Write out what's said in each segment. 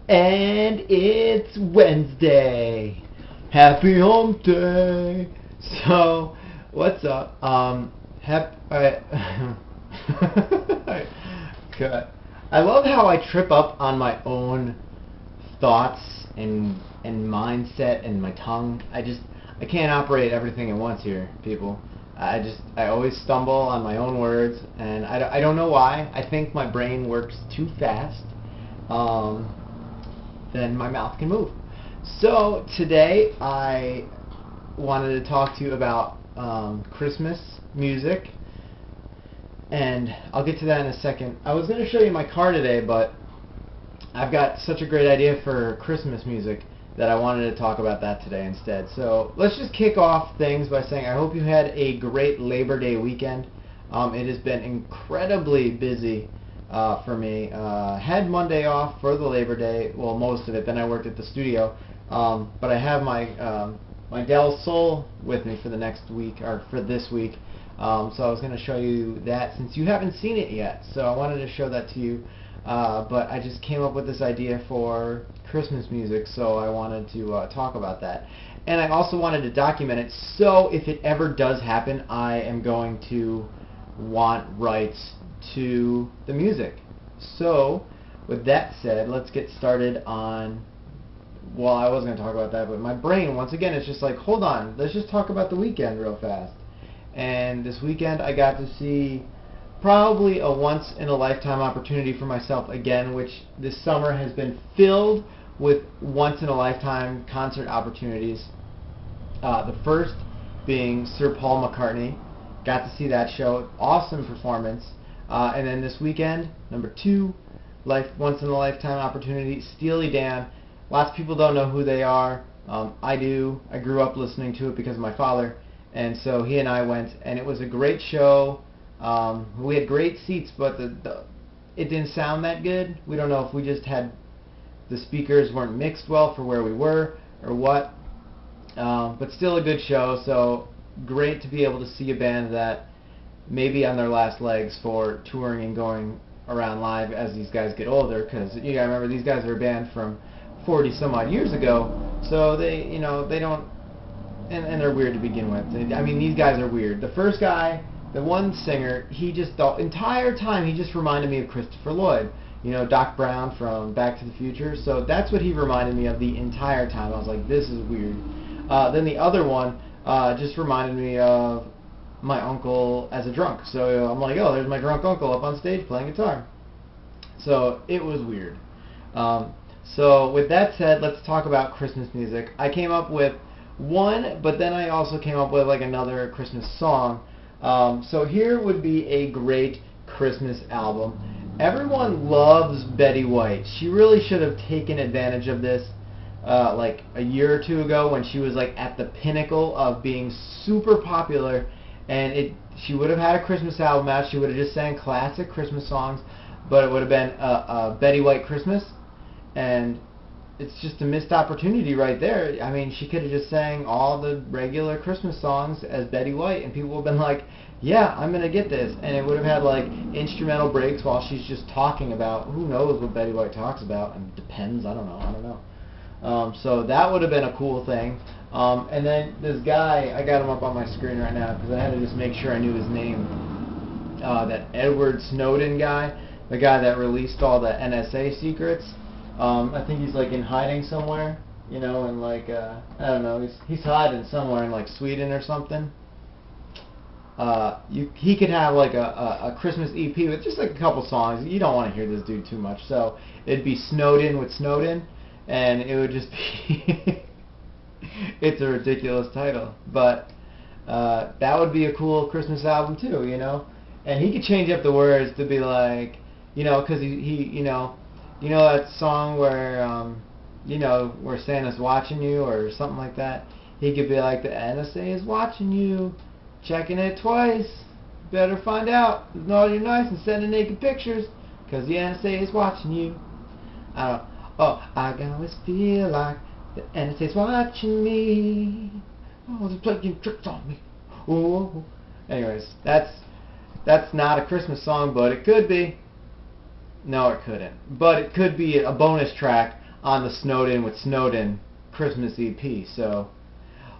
And it's Wednesday. Happy Hump Day. So, what's up? Alright. Good. I love how I trip up on my own thoughts and mindset and my tongue. I can't operate everything at once here, people. I always stumble on my own words, and I don't know why. I think my brain works too fast. Then my mouth can move. So today I wanted to talk to you about Christmas music, and I'll get to that in a second. I was going to show you my car today, but I've got such a great idea for Christmas music that I wanted to talk about that today instead. So let's just kick off things by saying I hope you had a great Labor Day weekend. It has been incredibly busy for me. Had Monday off for the Labor Day, well, most of it. Then I worked at the studio, but I have my Dell Soul with me for the next week, or for this week. So I was going to show you that since you haven't seen it yet. So I wanted to show that to you. But I just came up with this idea for Christmas music, so I wanted to talk about that. And I also wanted to document it, so if it ever does happen, I am going to want rights to the music. So, with that said, let's get started on, well, I was going to talk about that, but my brain, once again, is just like, hold on, let's just talk about the weekend real fast. And this weekend I got to see probably a once-in-a-lifetime opportunity for myself again, which this summer has been filled with once-in-a-lifetime concert opportunities. The first being Sir Paul McCartney. Got to see that show. Awesome performance. And then this weekend, number two, once-in-a-lifetime opportunity, Steely Dan. Lots of people don't know who they are. I do. I grew up listening to it because of my father. And so he and I went, and it was a great show. We had great seats, but it didn't sound that good. We don't know if we just had, the speakers weren't mixed well for where we were or what. But still a good show, so great to be able to see a band that maybe on their last legs for touring and going around live as these guys get older, because you gotta remember these guys are a band from 40 some odd years ago, so they don't, and they're weird to begin with. I mean, these guys are weird. The first guy, the one singer, the entire time he just reminded me of Christopher Lloyd, Doc Brown from Back to the Future. So that's what he reminded me of the entire time. I was like, this is weird. Then the other one just reminded me of my uncle as a drunk. So I'm like, oh, there's my drunk uncle up on stage playing guitar. So it was weird. So with that said, let's talk about Christmas music. I came up with one, but then I also came up with like another Christmas song. So here would be a great Christmas album. Everyone loves Betty White. She really should have taken advantage of this like a year or two ago when she was like at the pinnacle of being super popular, and she would have had a Christmas album out. She would have just sang classic Christmas songs, but it would have been a Betty White Christmas, and it's just a missed opportunity right there. I mean, she could have just sang all the regular Christmas songs as Betty White, and people would have been like, yeah, I'm going to get this. And it would have had like instrumental breaks while she's just talking about, who knows what Betty White talks about, and depends, I don't know. So that would have been a cool thing. And then this guy, I got him up on my screen right now because I had to just make sure I knew his name. That Edward Snowden guy, the guy that released all the NSA secrets. I think he's like in hiding somewhere, and like I don't know, he's hiding somewhere in like Sweden or something. He could have like a Christmas EP with just like a couple songs. You don't want to hear this dude too much, so it'd be Snowden with Snowden, and it would just be it's a ridiculous title, but that would be a cool Christmas album too, and he could change up the words to be like, because he that song where, where Santa's watching you or something like that? He could be like, the NSA is watching you, checking it twice, better find out, all you're nice and sending naked pictures, because the NSA is watching you. I always feel like the NSA is watching me, oh, they're playing tricks on me, oh. Anyways, that's not a Christmas song, but it could be. No, it couldn't. But it could be a bonus track on the Snowden with Snowden Christmas EP. So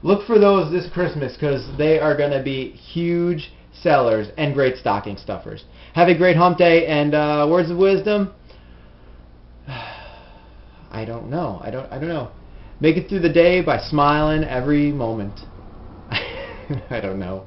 look for those this Christmas because they are going to be huge sellers and great stocking stuffers. Have a great hump day, and words of wisdom? I don't know. I don't know. Make it through the day by smiling every moment. I don't know.